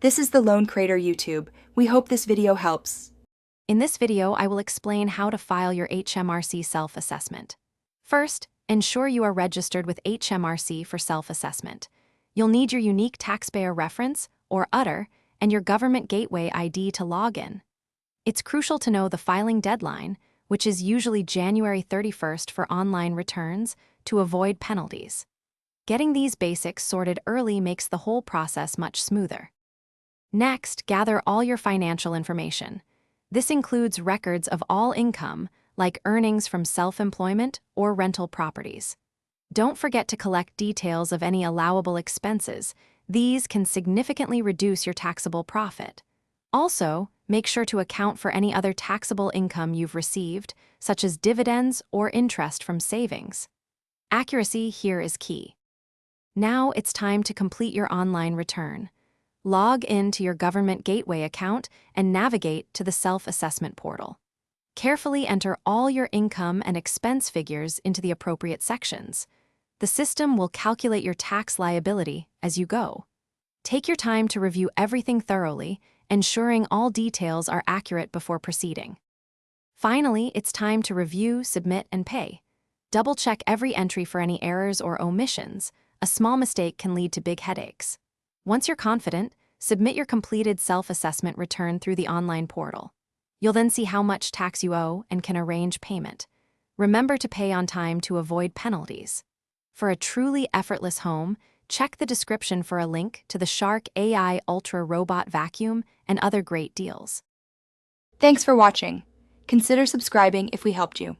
This is the Loan Creator YouTube. We hope this video helps. In this video, I will explain how to file your HMRC self-assessment. First, ensure you are registered with HMRC for self-assessment. You'll need your unique taxpayer reference, or UTR, and your government gateway ID to log in. It's crucial to know the filing deadline, which is usually January 31st for online returns, to avoid penalties. Getting these basics sorted early makes the whole process much smoother. Next, gather all your financial information. This includes records of all income, like earnings from self-employment or rental properties. Don't forget to collect details of any allowable expenses. These can significantly reduce your taxable profit. Also, make sure to account for any other taxable income you've received, such as dividends or interest from savings. Accuracy here is key. Now it's time to complete your online return. Log in to your government gateway account and navigate to the self-assessment portal. Carefully enter all your income and expense figures into the appropriate sections. The system will calculate your tax liability as you go. Take your time to review everything thoroughly, ensuring all details are accurate before proceeding. Finally, it's time to review, submit, and pay. Double-check every entry for any errors or omissions. A small mistake can lead to big headaches. Once you're confident, submit your completed self-assessment return through the online portal. You'll then see how much tax you owe and can arrange payment. Remember to pay on time to avoid penalties. For a truly effortless home, check the description for a link to the Shark AI Ultra Robot Vacuum and other great deals. Thanks for watching. Consider subscribing if we helped you.